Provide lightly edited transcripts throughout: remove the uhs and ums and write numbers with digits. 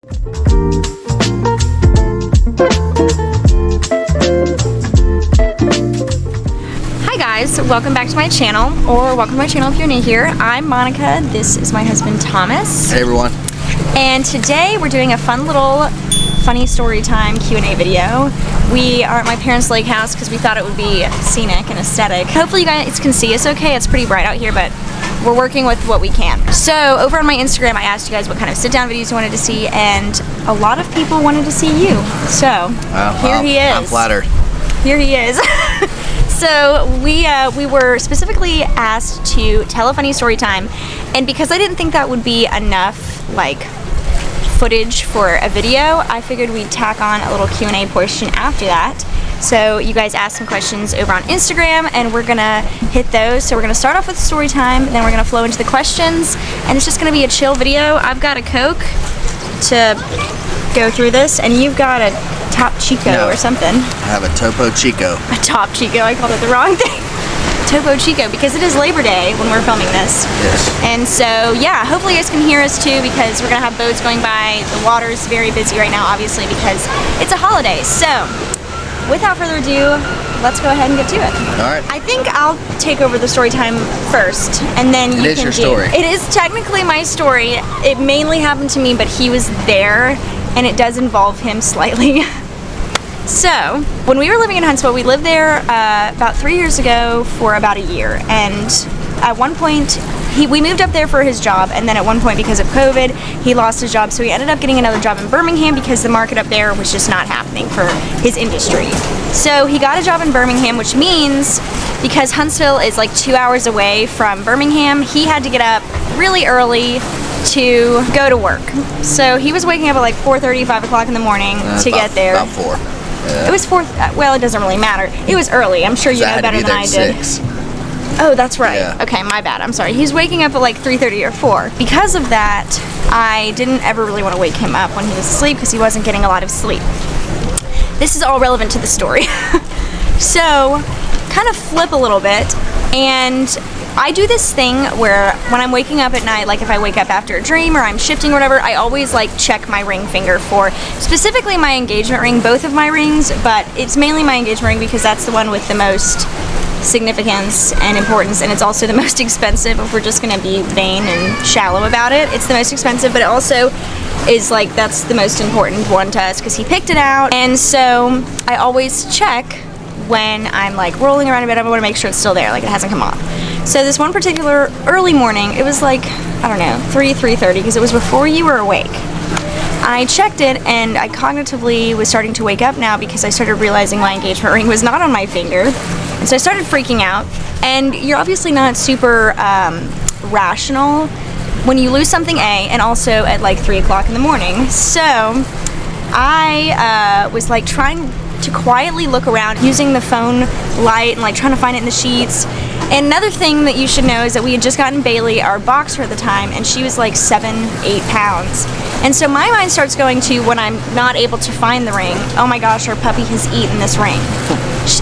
Hi guys, welcome back to my channel, or welcome to my channel if you're new here. I'm Monica, this is my husband Thomas. Hey everyone. And today we're doing a fun little funny story time Q&A video. We are at my parents' lake house because we thought it would be scenic and aesthetic. Hopefully you guys can see us okay. It's pretty bright out here, but we're working with what we can. So over on my Instagram, I asked you guys what kind of sit-down videos you wanted to see, and a lot of people wanted to see you. So here he is. I'm flattered. Here he is. So we were specifically asked to tell a funny story time, and because I didn't think that would be enough like footage for a video, I figured we'd tack on a little Q&A portion after that. So you guys asked some questions over on Instagram, and we're gonna hit those. So we're gonna start off with story time, then we're gonna flow into the questions, and it's just gonna be a chill video. I've got a Coke to go through this, and you've got a Top Chico or something. I have a Topo Chico. A Top Chico, I called it the wrong thing. Topo Chico, because it is Labor Day when we're filming this. Yes. And so, yeah, hopefully you guys can hear us too, because we're gonna have boats going by. The water's very busy right now, obviously, because it's a holiday. So, without further ado, let's go ahead and get to it. All right. I think I'll take over the story time first, and then you can It is your story. It is technically my story. It mainly happened to me, but he was there, and it does involve him slightly. So, when we were living in Huntsville, we lived there about 3 years ago for about a year, and at one point, we moved up there for his job, and then at one point, because of COVID, he lost his job, so he ended up getting another job in Birmingham because the market up there was just not happening for his industry. So he got a job in Birmingham, which means, because Huntsville is like 2 hours away from Birmingham, he had to get up really early to go to work. So he was waking up at like 4:30, 5 o'clock in the morning to get there. About 4. Yeah. It was 4, well, it doesn't really matter. It was early. I'm sure you know better than I did. 6. Oh, that's right. Yeah. Okay, my bad. I'm sorry. He's waking up at like 3:30 or 4. Because of that, I didn't ever really want to wake him up when he was asleep because he wasn't getting a lot of sleep. This is all relevant to the story. So, kind of flip a little bit, and I do this thing where when I'm waking up at night, like if I wake up after a dream or I'm shifting or whatever, I always like check my ring finger for specifically my engagement ring, both of my rings, but it's mainly my engagement ring because that's the one with the most significance and importance, and it's also the most expensive. If we're just gonna be vain and shallow about it, it's the most expensive, but it also is like that's the most important one to us because he picked it out. And so I always check when I'm like rolling around in bed. I want to make sure it's still there, like it hasn't come off. So this one particular early morning, it was like, I don't know, 3:30, because it was before you were awake. I checked it, and I cognitively was starting to wake up now because I started realizing my engagement ring was not on my finger. And so I started freaking out. And you're obviously not super rational when you lose something, and also at like 3 o'clock in the morning. So I was like trying to quietly look around using the phone light and like trying to find it in the sheets. And another thing that you should know is that we had just gotten Bailey, our boxer at the time, and she was like 7-8 pounds. And so my mind starts going to, when I'm not able to find the ring, oh my gosh, our puppy has eaten this ring.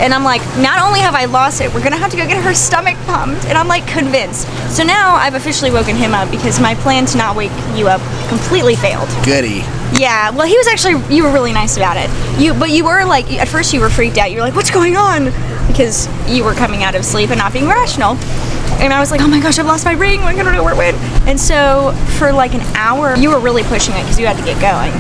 And I'm like, not only have I lost it, we're gonna have to go get her stomach pumped. And I'm like convinced. So now I've officially woken him up because my plan to not wake you up completely failed. Goody. Yeah, well, he was actually, you were really nice about it. But you were like, at first you were freaked out. You were like, what's going on? Because you were coming out of sleep and not being rational. And I was like, oh my gosh, I've lost my ring. I don't know where it went. And so for like an hour, you were really pushing it because you had to get going.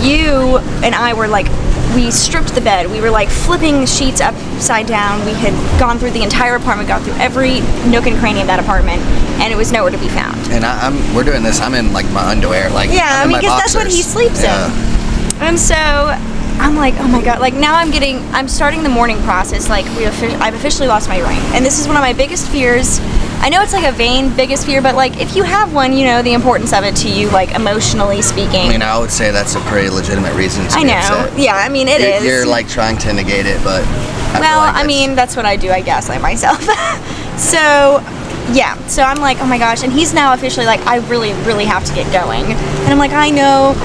You and I were like, we stripped the bed. We were like flipping sheets upside down. We had gone through the entire apartment, got through every nook and cranny of that apartment, and it was nowhere to be found. And we're doing this. I'm in like my underwear, like yeah, I mean, because that's what he sleeps in. And so I'm like, oh my god, like now I'm starting the mourning process. Like I've officially lost my ring, and this is one of my biggest fears. I know it's like a vain biggest fear, but like if you have one, you know the importance of it to you, like emotionally speaking. I mean, I would say that's a pretty legitimate reason to be upset. Yeah, I mean it is. You're like trying to negate it, but I mean that's what I do. I gaslight myself. So yeah, so I'm like, oh my gosh, and he's now officially like, I really, really have to get going. And I'm like, I know,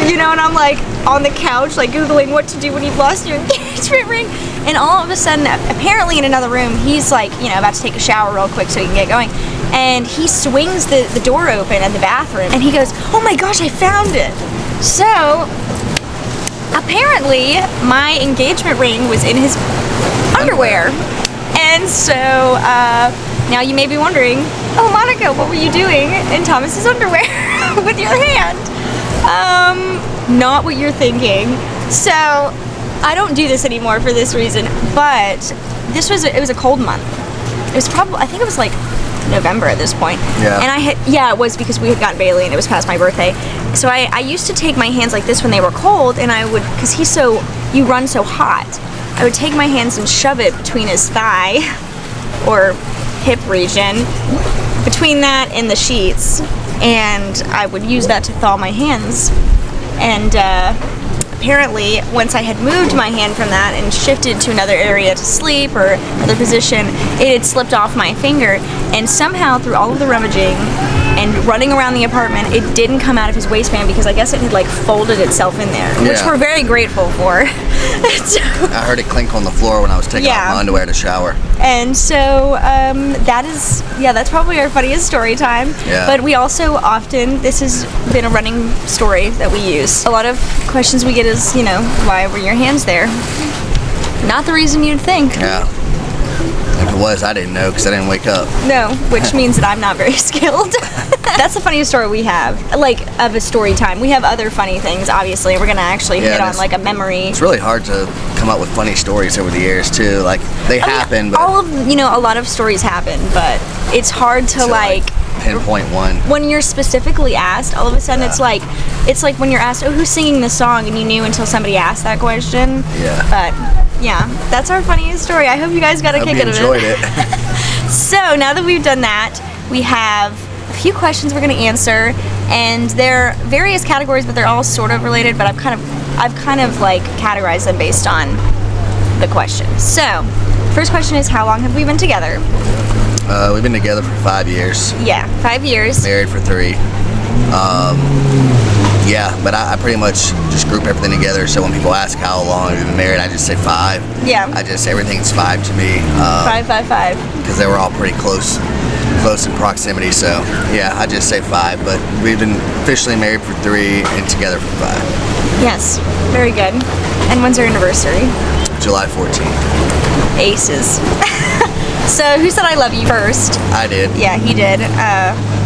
you know, and I'm like on the couch, like Googling what to do when you've lost your engagement ring. And all of a sudden, apparently in another room, he's like, about to take a shower real quick so he can get going. And he swings the door open in the bathroom and he goes, "Oh my gosh, I found it." So apparently my engagement ring was in his underwear. And so now you may be wondering, "Oh, Monica, what were you doing in Thomas's underwear with your hand?" Not what you're thinking. So I don't do this anymore for this reason, but it was a cold month. It was I think it was like November at this point. Yeah. And it was because we had gotten Bailey and it was past my birthday. So I used to take my hands like this when they were cold, and I would, because you run so hot, I would take my hands and shove it between his thigh or hip region, between that and the sheets, and I would use that to thaw my hands. And apparently, once I had moved my hand from that and shifted to another area to sleep or another position, it had slipped off my finger, and somehow through all of the rummaging and running around the apartment, it didn't come out of his waistband because I guess it had like folded itself in there, which we're very grateful for. So, I heard it clink on the floor when I was taking off my underwear to shower. And so that's probably our funniest story time. Yeah. But we also this has been a running story that we use. A lot of questions we get is, why were your hands there? Not the reason you'd think. Yeah. If it was, I didn't know because I didn't wake up. No, which means that I'm not very skilled. That's the funniest story we have, of a story time. We have other funny things, obviously. We're going to actually hit on, a memory. It's really hard to come up with funny stories over the years, too. Like, they happen, but... a lot of stories happen, but it's hard to, pinpoint one. When you're specifically asked, all of a sudden it's like when you're asked, "Oh, who's singing this song?" and you knew until somebody asked that question. Yeah. But, yeah, that's our funniest story. I hope you guys got a kick out of it. Enjoyed it. So, now that we've done that, we have a few questions we're going to answer, and they're various categories, but they're all sort of related, but I've kind of categorized them based on the question. So, first question is, how long have we been together? We've been together for 5 years. Yeah, 5 years. Married for 3. But I pretty much just group everything together, so when people ask how long we've been married, I just say 5. Yeah. Everything's 5 to me. 5. Because they were all pretty close in proximity, so yeah, I just say 5, but we've been officially married for 3 and together for 5. Yes, very good. And when's our anniversary? July 14th. Aces. So, who said I love you first? I did. Yeah, he did.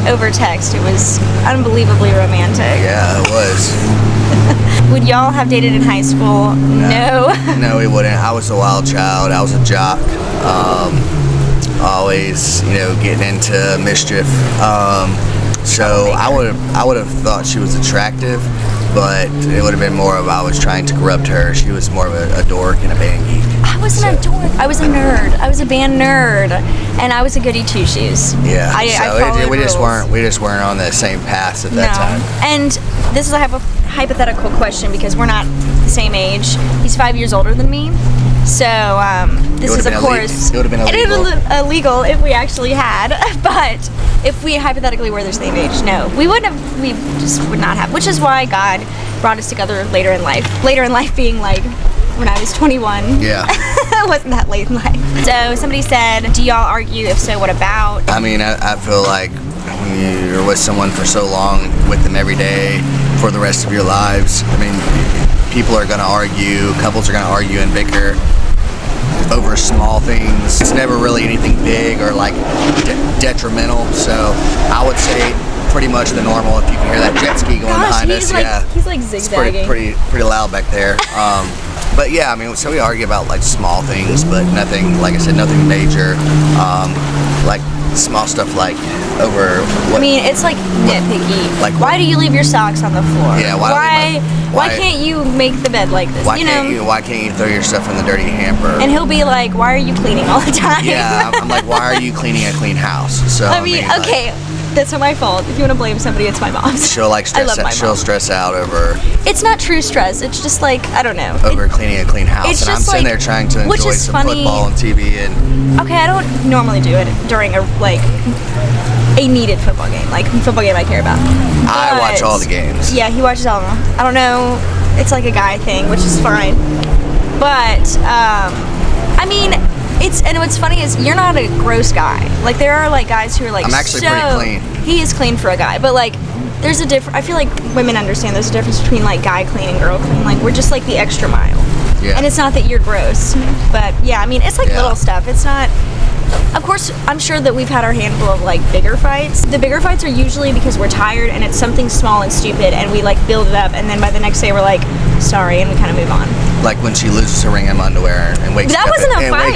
Over text. It was unbelievably romantic. Yeah, it was. Would y'all have dated in high school? No. No, we wouldn't. I was a wild child. I was a jock. Always, getting into mischief. So I would have thought she was attractive, but it would have been more of I was trying to corrupt her. She was more of a dork and a band geek. I wasn't a dork. I was a nerd. I was a band nerd, and I was a goody two shoes. Yeah. We just weren't on the same path at that time. And this is a hypothetical question because we're not the same age. He's 5 years older than me. So this is, of course, it would have been illegal. It would have been illegal if we actually had, but if we hypothetically were the same age, no, we wouldn't have. We just would not have. Which is why God brought us together later in life. Later in life being when I was 21. Yeah. It wasn't that late in life. So somebody said, "Do y'all argue? If so, what about?" I mean, I feel like when you're with someone for so long, with them every day for the rest of your lives, I mean, people are going to argue, couples are going to argue and bicker over small things. It's never really anything big or detrimental. So I would say pretty much the normal. If you can hear that jet ski going behind us, he's zigzagging. It's pretty loud back there. But yeah, I mean, so we argue about small things, but nothing, like I said, nothing major. Small stuff over what, I mean, it's nitpicky. Why do you leave your socks on the floor? Yeah, why can't you make the bed like this? Why can't you throw your stuff in the dirty hamper? And he'll be like, "Why are you cleaning all the time?" Yeah, I'm like, "Why are you cleaning a clean house?" So I mean okay, that's not my fault. If you want to blame somebody, it's my mom's. She'll stress out over. It's not true stress. It's just I don't know. Over cleaning a clean house, and I'm sitting there trying to enjoy some football and TV and. Okay, I don't normally do it during a needed football game, football game I care about. But I watch all the games. Yeah, he watches all of them. I don't know. It's a guy thing, which is fine. But I mean, and what's funny is you're not a gross guy. Like, there are like guys who are like, I'm actually pretty clean. He is clean for a guy, but like, there's a I feel like women understand there's a difference between like guy clean and girl clean. Like, we're just like the extra mile. Yeah. And it's not that you're gross, but yeah, I mean, it's like little stuff. It's not. Of course, I'm sure that we've had our handful of like bigger fights. The bigger fights are usually because we're tired and it's something small and stupid, and we like build it up, and then by the next day we're like, sorry, and we kind of move on. Like when she loses her ring of underwear and wakes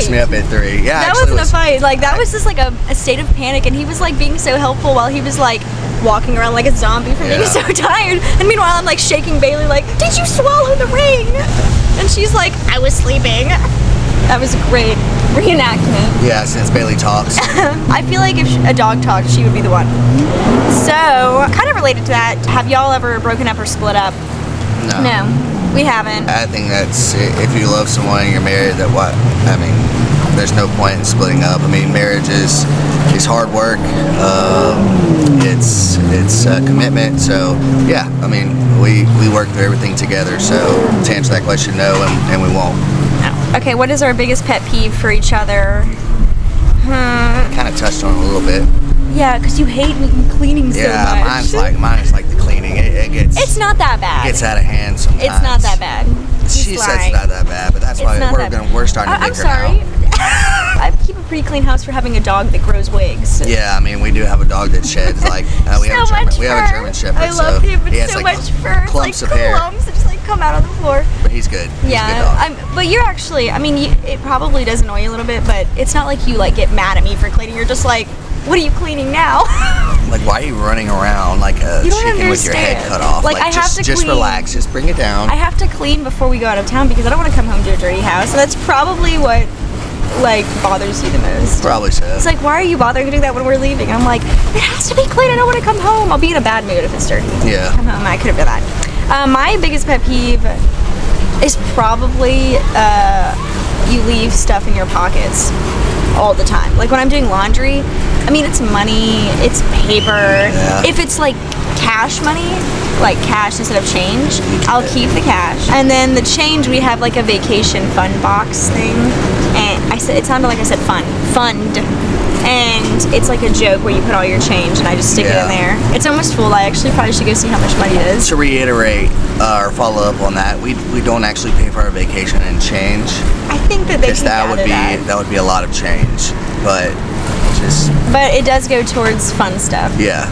me up at 3. Yeah, that wasn't a fight. Like, that was just like a state of panic, and he was like being so helpful while he was like walking around like a zombie from being so tired. And meanwhile, I'm like shaking Bailey like, did you swallow the ring? And she's like, I was sleeping. That was a great reenactment. Yeah, since Bailey talks. I feel like if a dog talked, she would be the one. So, kind of related to that, have y'all ever broken up or split up? No, we haven't. I think that's, if you love someone and you're married, there's no point in splitting up. I mean, marriage is hard work. It's a commitment. So yeah, I mean, we work through everything together. So to answer that question, no, and we won't. No. Okay, what is our biggest pet peeve for each other? Kind of touched on it a little bit. Yeah, because you hate cleaning so much. Yeah, mine is like the cleaning. It gets. It's not that bad. It gets out of hand sometimes. It's not that bad. She says it's not that bad, but that's why we're starting to I'm bicker sorry. now. I keep a pretty clean house for having a dog that grows wigs. Yeah, I mean, we do have a dog that sheds like we have a German Shepherd. I love him, but so like much fur. Clumps like of hair. Clumps that just like come out on the floor. But he's good. He's a good dog. But you're actually, I mean, it probably does annoy you a little bit, but it's not like you like get mad at me for cleaning. You're just like, what are you cleaning now? Like, why are you running around like a chicken with your head cut off? Like I have to just clean. Relax, just bring it down. I have to clean before we go out of town because I don't want to come home to a dirty house. So that's probably what like bothers you the most. Probably so. It's like, why are you bothering to do that when we're leaving? I'm like, it has to be clean. I don't want to come home. I'll be in a bad mood if it's dirty. Yeah. Come home. I could have done that. My biggest pet peeve is probably you leave stuff in your pockets all the time. Like when I'm doing laundry, I mean, it's money, it's paper. Yeah. If it's like cash money, like cash instead of change, I'll keep the cash. And then the change, we have like a vacation fund box thing. And it sounded like I said fund. And it's like a joke where you put all your change and I just stick it in there. It's almost full. I actually probably should go see how much money it is. To reiterate or follow up on that, we don't actually pay for our vacation in change. I think that that would be a lot of change, but it does go towards fun stuff. Yeah.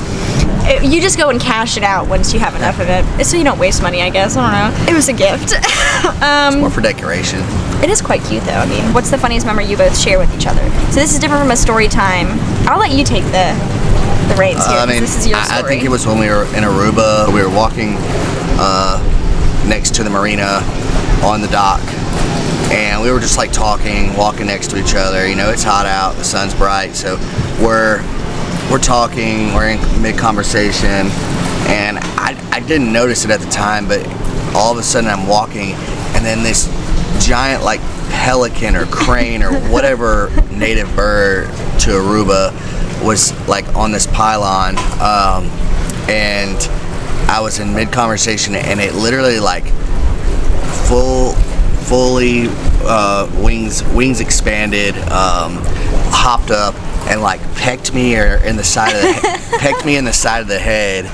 You just go and cash it out once you have enough of it. It's so you don't waste money, I guess. I don't know. It was a gift. It's more for decoration. It is quite cute, though. I mean, what's the funniest memory you both share with each other? So this is different from a story time. I'll let you take the reins here. This is your story. I think it was when we were in Aruba. We were walking next to the marina on the dock, and we were just like walking next to each other. You know, it's hot out, the sun's bright, so we're talking, we're in mid-conversation, and I didn't notice it at the time, but all of a sudden I'm walking, and then this giant like pelican or crane or whatever native bird to Aruba was like on this pylon, and I was in mid-conversation, and it literally like fully wings expanded, hopped up and like pecked me in the side of the head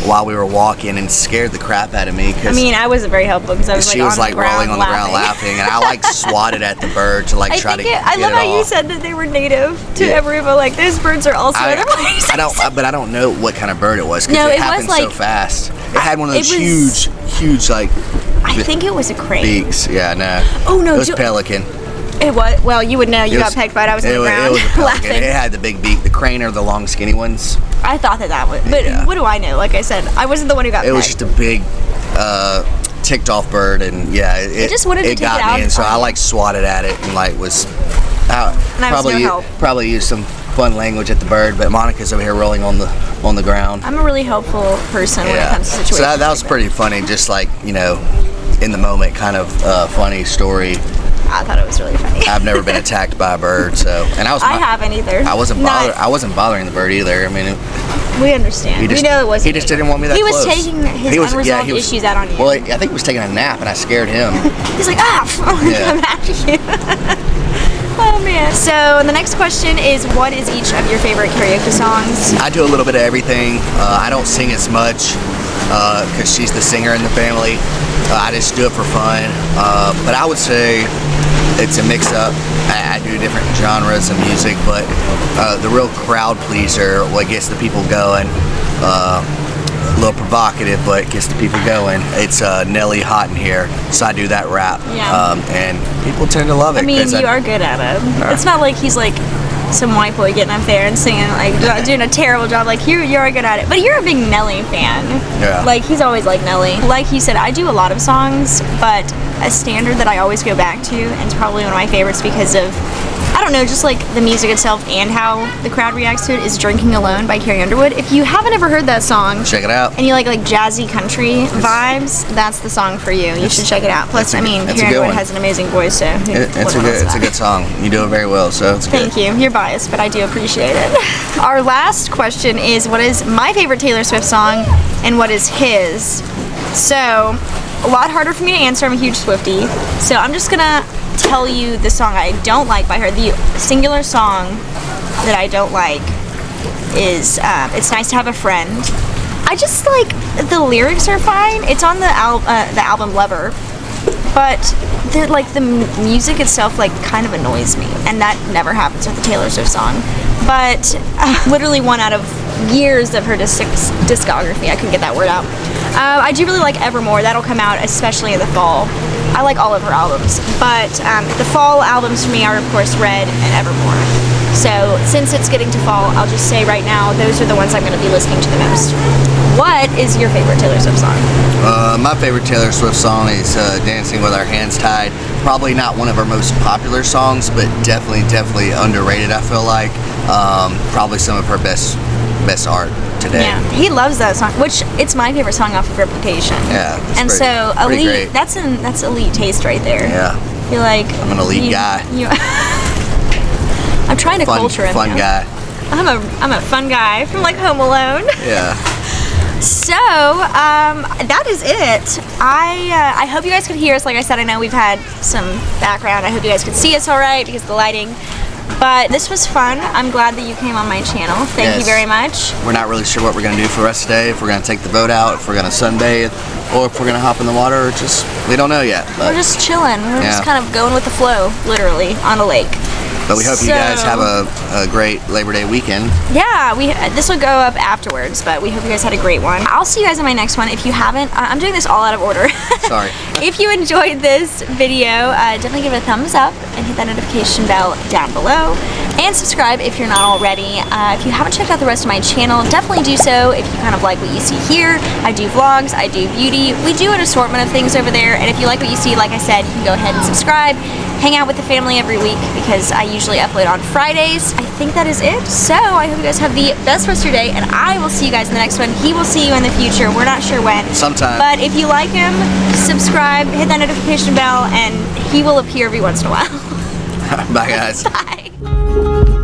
while we were walking, and scared the crap out of me. I wasn't very helpful because I was she was like rolling on the ground laughing, and I like swatted at the bird to like try to get it off. I love how you said that they were native to Aruba. Like those birds are also other places. I don't know what kind of bird it was because it happened so fast. It had one of those huge like. I think it was a crane. Beaks, yeah, no. Oh no, it was pelican. It was. Well, you would know. You got pecked by it. I was on the ground it was a pelican. laughing. It had the big beak. The crane are the long, skinny ones. I thought that was. But what do I know? Like I said, I wasn't the one who got pecked. It was just a big, ticked off bird, and it just wanted to take it out. Me, and so I like swatted at it and like was. Probably used some fun language at the bird, but Monica's over here rolling on the ground. I'm a really helpful person when it comes to situations. So that was pretty funny. Just like in the moment, kind of funny story. I thought it was really funny. I've never been attacked by a bird, I haven't either. I wasn't bothering the bird either. I mean, we understand. We know it wasn't. He just didn't want me that close. He was taking his unresolved issues out on you. Well, I think he was taking a nap, and I scared him. He's like, I'm back to you. man. So the next question is, what is each of your favorite karaoke songs? I do a little bit of everything. I don't sing as much because she's the singer in the family. I just do it for fun. But I would say it's a mix-up. I do different genres of music, but the real crowd pleaser, what gets the people going, a little provocative, but gets the people going. It's Nelly Hot in Here, so I do that rap, and people tend to love it. I mean, you are good at it. It's not like he's like some white boy getting up there and singing, like doing a terrible job. Like you are good at it. But you're a big Nelly fan. Yeah. Like he's always like Nelly. Like you said, I do a lot of songs, but a standard that I always go back to, and it's probably one of my favorites because of, I don't know, just like the music itself and how the crowd reacts to it, is Drinking Alone by Carrie Underwood. If you haven't ever heard that song, check it out. And you like jazzy country vibes, that's the song for you. You should check it out. Plus, I mean, Carrie Underwood has an amazing voice, so it's a good song. You do it very well, so it's good. Thank you. You're biased, but I do appreciate it. Our last question is, what is my favorite Taylor Swift song and what is his? So, a lot harder for me to answer. I'm a huge Swiftie. So I'm just gonna tell you the song I don't like by her. The singular song that I don't like is It's Nice to Have a Friend. I just like, the lyrics are fine. It's on the album Lover, but the music itself kind of annoys me, and that never happens with the Taylor Swift song. But literally one out of years of her discography, I couldn't get that word out. I do really like Evermore. That'll come out especially in the fall. I like all of her albums, but the fall albums for me are of course Red and Evermore. So since it's getting to fall, I'll just say right now, those are the ones I'm going to be listening to the most. What is your favorite Taylor Swift song? My favorite Taylor Swift song is Dancing with Our Hands Tied. Probably not one of her most popular songs, but definitely underrated, I feel like. Probably some of her best art today. Yeah, he loves that song, which it's my favorite song off of Reputation. Yeah, and so elite, that's elite taste right there. Yeah, I feel like I'm an elite guy. I'm trying to culture him. Fun guy. I'm a fun guy from Home Alone. Yeah. So that is it. I hope you guys could hear us. Like I said, I know we've had some background. I hope you guys could see us all right because of the lighting. But this was fun. I'm glad that you came on my channel. Thank you very much. We're not really sure what we're going to do for the rest of the day. If we're going to take the boat out, if we're going to sunbathe, or if we're going to hop in the water, or we don't know yet. But we're just chilling. We're just kind of going with the flow, literally, on a lake. But we hope you guys have a great Labor Day weekend. Yeah, this will go up afterwards, but we hope you guys had a great one. I'll see you guys in my next one. If you haven't, I'm doing this all out of order. Sorry. If you enjoyed this video, definitely give it a thumbs up and hit that notification bell down below. And subscribe if you're not already. If you haven't checked out the rest of my channel, definitely do so if you kind of like what you see here. I do vlogs, I do beauty. We do an assortment of things over there, and if you like what you see, like I said, you can go ahead and subscribe. Hang out with the family every week because I usually upload on Fridays. I think that is it. So I hope you guys have the best rest of your day, and I will see you guys in the next one. He will see you in the future. We're not sure when. Sometime. But if you like him, subscribe, hit that notification bell, and he will appear every once in a while. Bye, guys. Bye.